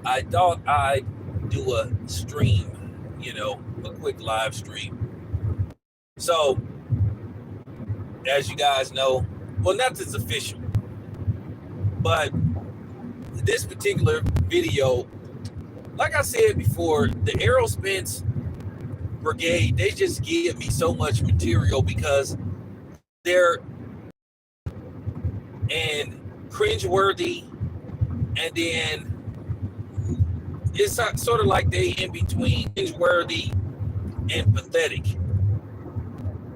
I thought I'd do a stream, a quick live stream. So, as you guys know, well, nothing's official, but this particular video, like I said before, the Aerospence Brigade, they just give me so much material because they're and cringeworthy, and then it's sort of like they in between cringeworthy and pathetic.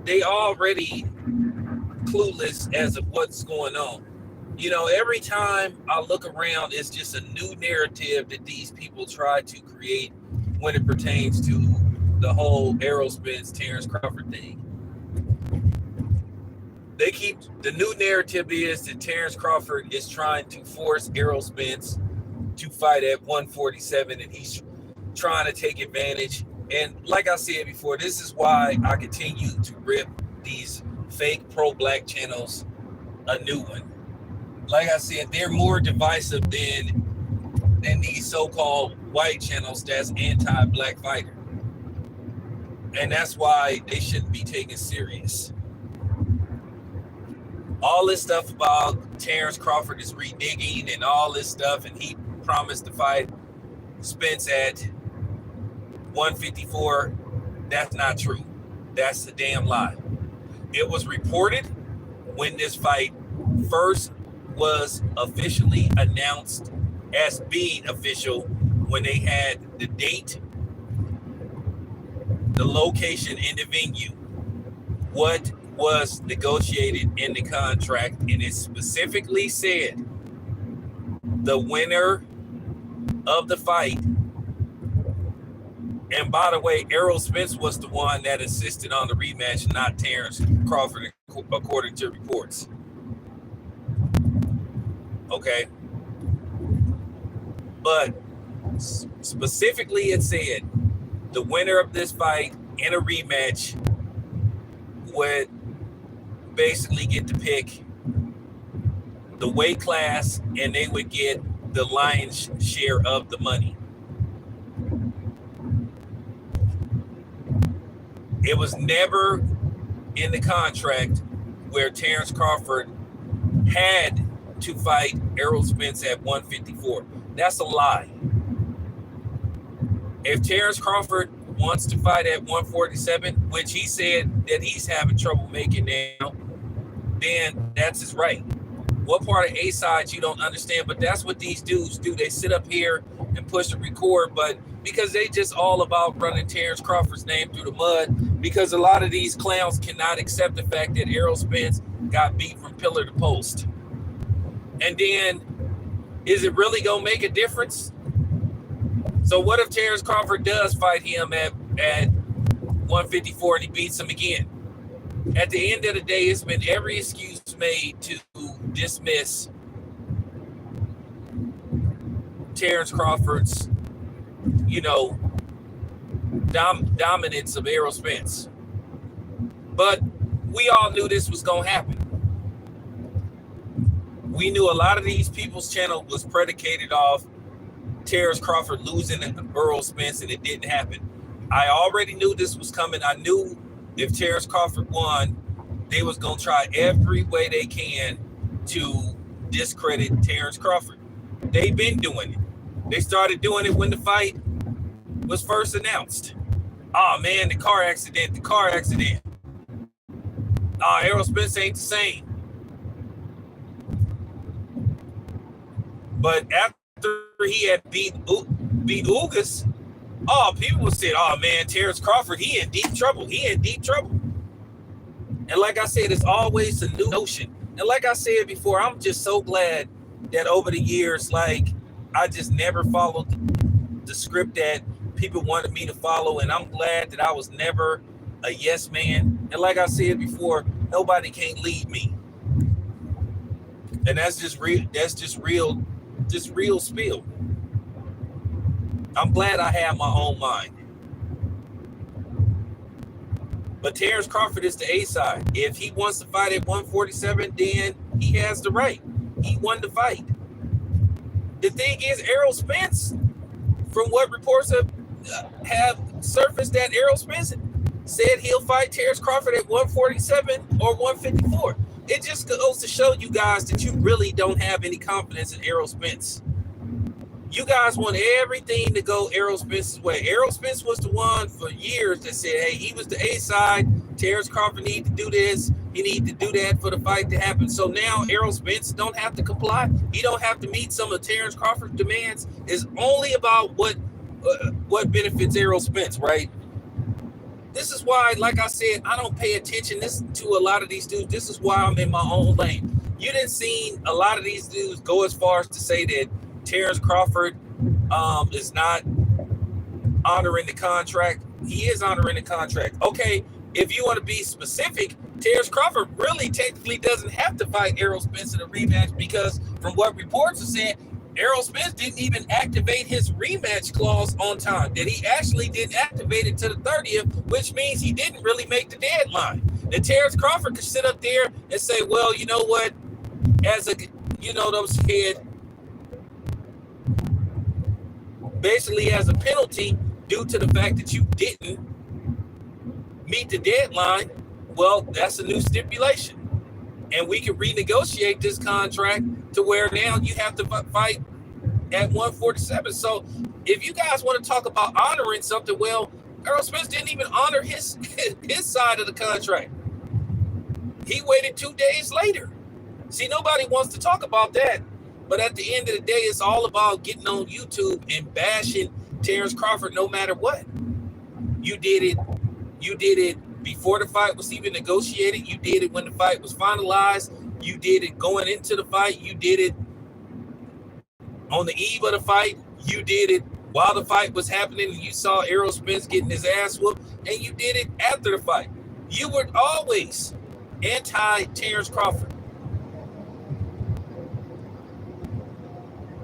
They already clueless as of what's going on. Every time I look around, it's just a new narrative that these people try to create when it pertains to the whole Aerospence Terrence Crawford thing. The new narrative is that Terrence Crawford is trying to force Errol Spence to fight at 147, and he's trying to take advantage. And like I said before, this is why I continue to rip these fake pro-black channels a new one. Like I said, they're more divisive than these so-called white channels that's anti-black fighter. And that's why they shouldn't be taken serious. All this stuff about Terrence Crawford is reneging and all this stuff, and he promised to fight Spence at 154. That's not true. That's a damn lie. It was reported when this fight first was officially announced as being official, when they had the date, the location, and the venue, what was negotiated in the contract, and it specifically said the winner of the fight. And by the way, Errol Spence was the one that insisted on the rematch, not Terrence Crawford, according to reports. Okay. But specifically it said the winner of this fight in a rematch would basically get to pick the weight class, and they would get the lion's share of the money. It was never in the contract where Terrence Crawford had to fight Errol Spence at 154. That's a lie. If Terrence Crawford wants to fight at 147, which he said that he's having trouble making now, then that's his right. What part of A-Side you don't understand, but that's what these dudes do. They sit up here and push the record, but because they just all about running Terrence Crawford's name through the mud, because a lot of these clowns cannot accept the fact that Errol Spence got beat from pillar to post. And then, is it really going to make a difference? So what if Terrence Crawford does fight him at 154 and he beats him again? At the end of the day, it's been every excuse made to dismiss Terrence Crawford's, dominance of Errol Spence. But we all knew this was going to happen. We knew a lot of these people's channel was predicated off Terrence Crawford losing to Errol Spence, and it didn't happen. I already knew this was coming. I knew if Terrence Crawford won, they was going to try every way they can to discredit Terrence Crawford. They've been doing it. They started doing it when the fight was first announced. Oh man, the car accident. Errol Spence ain't the same. But after he had beat Ugas, people said, oh man, Terrence Crawford, he in deep trouble. And like I said, it's always a new notion. And like I said before, I'm just so glad that over the years, I just never followed the script that people wanted me to follow. And I'm glad that I was never a yes man. And like I said before, nobody can lead me. And that's just real spiel. I'm glad I have my own mind. But Terrence Crawford is the A-side. If he wants to fight at 147, then he has the right. He won the fight. The thing is, Errol Spence, from what reports have surfaced, that Errol Spence said he'll fight Terrence Crawford at 147 or 154. It just goes to show you guys that you really don't have any confidence in Errol Spence. You guys want everything to go Errol Spence's way. Errol Spence was the one for years that said, hey, he was the A side. Terrence Crawford need to do this. He need to do that for the fight to happen. So now Errol Spence don't have to comply. He don't have to meet some of Terrence Crawford's demands. It's only about what benefits Errol Spence, right? This is why, like I said, I don't pay attention to a lot of these dudes. This is why I'm in my own lane. You didn't see a lot of these dudes go as far as to say that Terrence Crawford is not honoring the contract. He is honoring the contract. Okay, if you want to be specific, Terrence Crawford really technically doesn't have to fight Errol Spence in a rematch, because from what reports are saying, Errol Spence didn't even activate his rematch clause on time. That he actually didn't activate it to the 30th, which means he didn't really make the deadline. That Terrence Crawford could sit up there and say, well, you know what, as a, you know what I'm saying, basically as a penalty due to the fact that you didn't meet the deadline, well, that's a new stipulation. And we can renegotiate this contract to where now you have to fight at 147. So if you guys want to talk about honoring something, well, Errol Spence didn't even honor his side of the contract. He waited 2 days later. See, nobody wants to talk about that. But at the end of the day, it's all about getting on YouTube and bashing Terrence Crawford no matter what. You did it before the fight was even negotiated. You did it when the fight was finalized. You did it going into the fight. You did it on the eve of the fight. You did it while the fight was happening and you saw Errol Spence getting his ass whooped. And you did it after the fight. You were always anti-Terrence Crawford.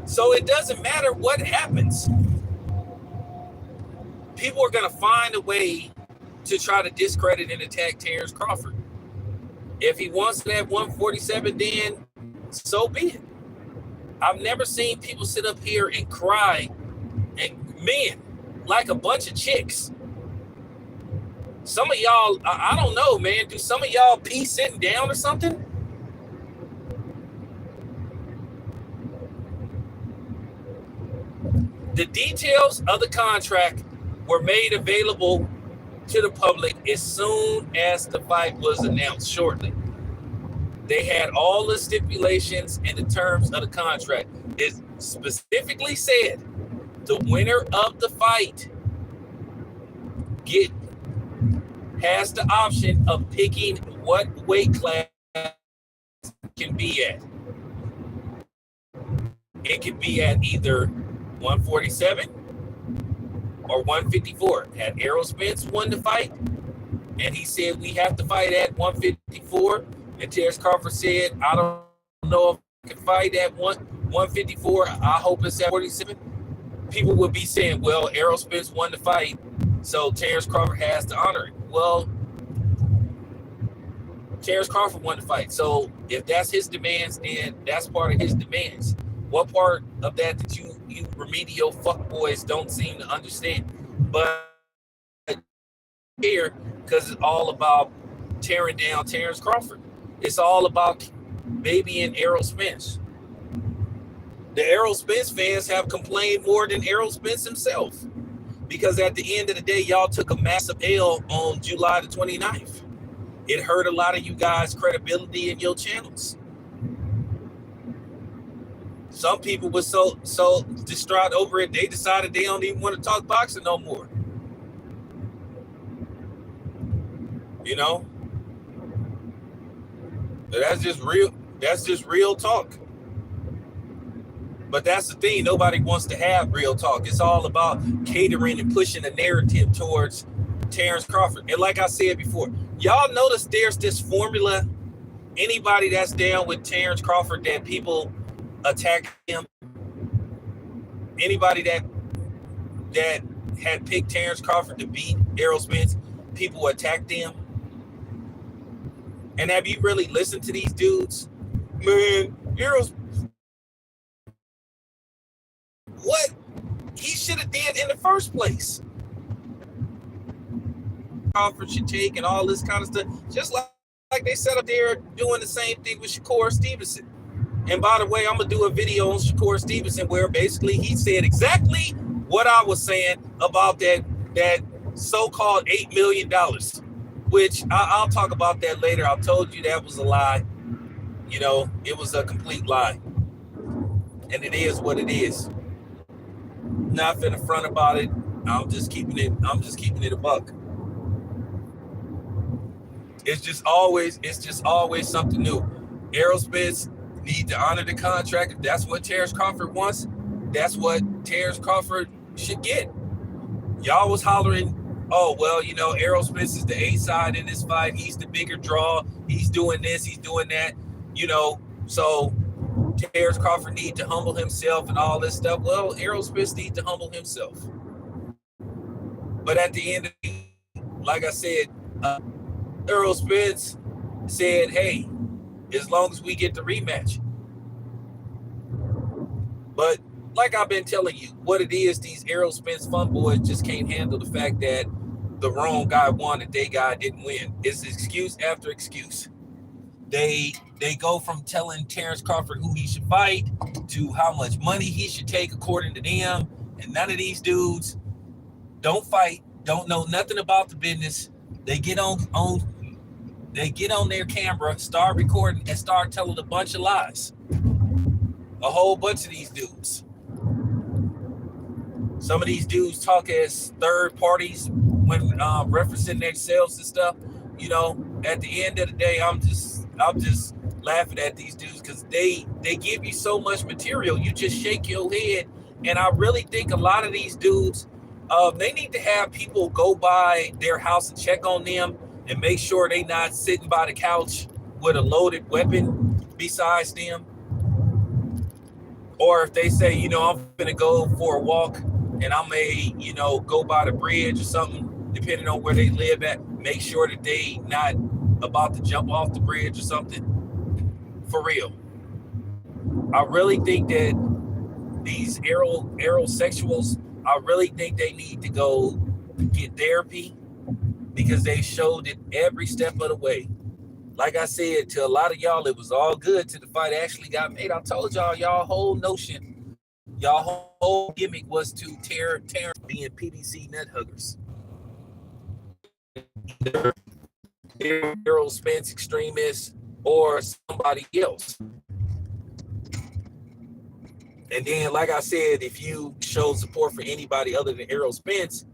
So it doesn't matter what happens. People are going to find a way to try to discredit and attack Terrence Crawford. If he wants it at 147, then so be it. I've never seen people sit up here and cry, and men, like a bunch of chicks. Some of y'all, I don't know, man. Do some of y'all pee sitting down or something? The details of the contract were made available to the public as soon as the fight was announced shortly. They had all the stipulations and the terms of the contract. It specifically said the winner of the fight has the option of picking what weight class can be at. It can be at either 147 or 154. Had Errol Spence won the fight, and he said we have to fight at 154, and Terrence Crawford said, I don't know if I can fight at 154. I hope it's at 47. People would be saying, well, Errol Spence won the fight, so Terrence Crawford has to honor it. Well, Terrence Crawford won the fight. So if that's his demands, then that's part of his demands. What part of that that you remedial fuckboys don't seem to understand? But here, because it's all about tearing down Terrence Crawford. It's all about babying Errol Spence. The Errol Spence fans have complained more than Errol Spence himself, because at the end of the day, y'all took a massive L on July the 29th. It hurt a lot of you guys' credibility in your channels. Some people were so distraught over it, they decided they don't even want to talk boxing no more. You know? That's just real talk. But that's the thing, nobody wants to have real talk. It's all about catering and pushing a narrative towards Terrence Crawford. And like I said before, y'all notice there's this formula. Anybody that's down with Terrence Crawford, that people attack him. Anybody that had picked Terrence Crawford to beat Errol Spence, people attacked them. And have you really listened to these dudes? Man, Errol, what? he should have did in the first place. Crawford should take and all this kind of stuff, just like they set up there doing the same thing with Shakur Stevenson. And by the way, I'm gonna do a video on Shakur Stevenson where basically he said exactly what I was saying about that so-called $8 million, which I'll talk about that later. I told you that was a lie. You know, it was a complete lie. And it is what it is. Not finna front about it. I'm just keeping it a buck. It's just always something new. Errol Spence need to honor the contract. If that's what Terrence Crawford wants, that's what Terrence Crawford should get. Y'all was hollering, oh, well, you know, Errol Spence is the A side in this fight. He's the bigger draw. He's doing this. He's doing that. You know, so Terrence Crawford need to humble himself and all this stuff. Well, Errol Spence need to humble himself. But at the end of the day, like I said, Errol Spence said, hey, as long as we get the rematch. But like I've been telling you, what it is, these Errol Spence fun boys just can't handle the fact that the wrong guy won and their guy didn't win. It's excuse after excuse. They go from telling Terrence Crawford who he should fight to how much money he should take according to them. And none of these dudes don't fight, don't know nothing about the business. They get on their camera, start recording, and start telling a bunch of lies. A whole bunch of these dudes. Some of these dudes talk as third parties when referencing themselves and stuff. You know, at the end of the day, I'm just laughing at these dudes because they give you so much material. You just shake your head. And I really think a lot of these dudes, they need to have people go by their house and check on them and make sure they not sitting by the couch with a loaded weapon besides them. Or if they say, you know, I'm going to go for a walk and I may, you know, go by the bridge or something, depending on where they live at, make sure that they not about to jump off the bridge or something. For real. I really think that these aerosexuals, I really think they need to go get therapy because they showed it every step of the way. Like I said, to a lot of y'all, it was all good till the fight actually got made. I told y'all whole notion, y'all whole gimmick was to tear being PBC nut huggers. Either Errol Spence extremists or somebody else. And then, like I said, if you showed support for anybody other than Errol Spence,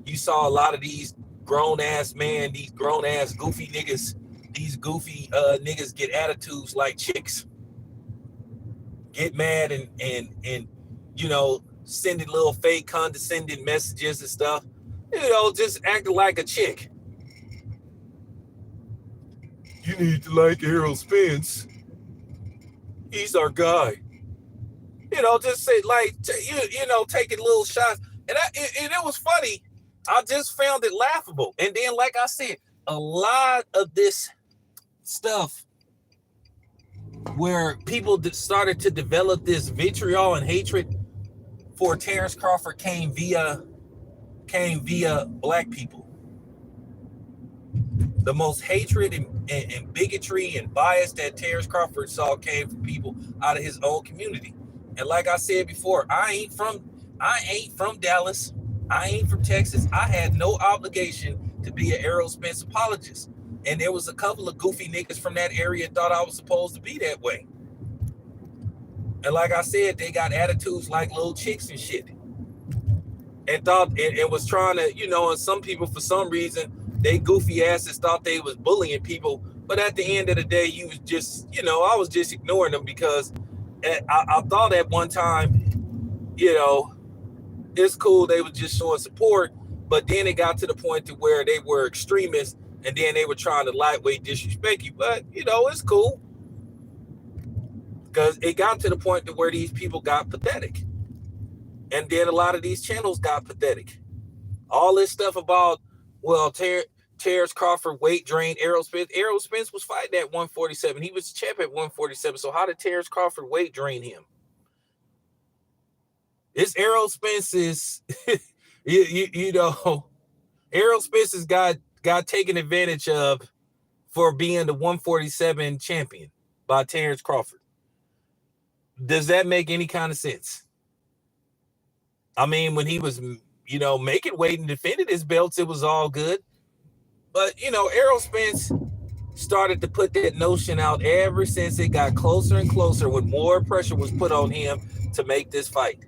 you saw a lot of these grown-ass men, these grown-ass goofy niggas, these goofy niggas get attitudes like chicks. Get mad and you know, sending little fake condescending messages and stuff. You know, just acting like a chick. You need to like Errol Spence. He's our guy. You know, just say like, you know, taking little shots. And it was funny. I just found it laughable. And then, like I said, a lot of this stuff where people started to develop this vitriol and hatred for Terrence Crawford came via black people. The most hatred and bigotry and bias that Terrence Crawford saw came from people out of his own community. And like I said before, I ain't from Dallas. I ain't from Texas. I had no obligation to be an Errol Spence apologist. And there was a couple of goofy niggas from that area thought I was supposed to be that way. And like I said, they got attitudes like little chicks and shit. And thought and was trying to, you know, and some people for some reason, they goofy asses thought they was bullying people. But at the end of the day, you was just, you know, I was just ignoring them because I thought at one time, you know, it's cool. They were just showing support. But then it got to the point to where they were extremists and then they were trying to lightweight disrespect you. But, you know, it's cool. Because it got to the point to where these people got pathetic. And then a lot of these channels got pathetic. All this stuff about, well, Terrence Crawford weight drained Errol Spence. Errol Spence was fighting at 147. He was champ at 147. So how did Terrence Crawford weight drain him? It's Errol Spence's, you know, Errol Spence's got taken advantage of for being the 147 champion by Terrence Crawford. Does that make any kind of sense? I mean, when he was, making weight and defended his belts, it was all good. But, Errol Spence started to put that notion out ever since it got closer and closer when more pressure was put on him to make this fight.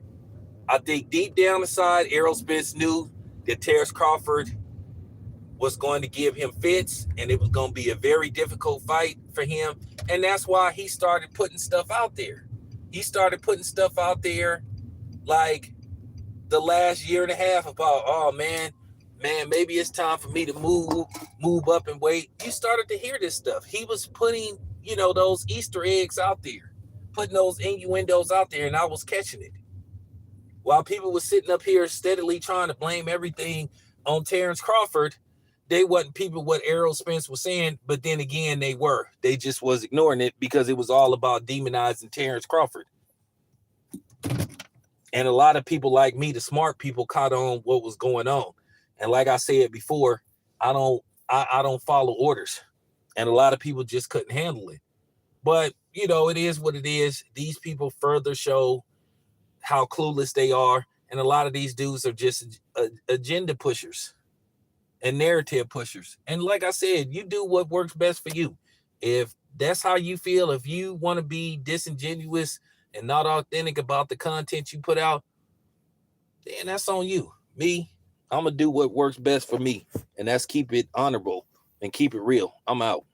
I think deep down inside, Errol Spence knew that Terrence Crawford was going to give him fits and it was going to be a very difficult fight for him. And that's why he started putting stuff out there. He started putting stuff out there like the last year and a half about, oh, man, maybe it's time for me to move up in weight. You started to hear this stuff. He was putting, those Easter eggs out there, putting those innuendos out there, and I was catching it. While people were sitting up here steadily trying to blame everything on Terrence Crawford, they wasn't people what Errol Spence was saying, but then again, they were. They just was ignoring it because it was all about demonizing Terrence Crawford. And a lot of people like me, the smart people, caught on what was going on. And like I said before, I don't follow orders. And a lot of people just couldn't handle it. But, it is what it is. These people further show how clueless they are. And a lot of these dudes are just agenda pushers and narrative pushers. And like I said, you do what works best for you. If that's how you feel, if you want to be disingenuous and not authentic about the content you put out, then that's on you. Me, I'm going to do what works best for me. And that's keep it honorable and keep it real. I'm out.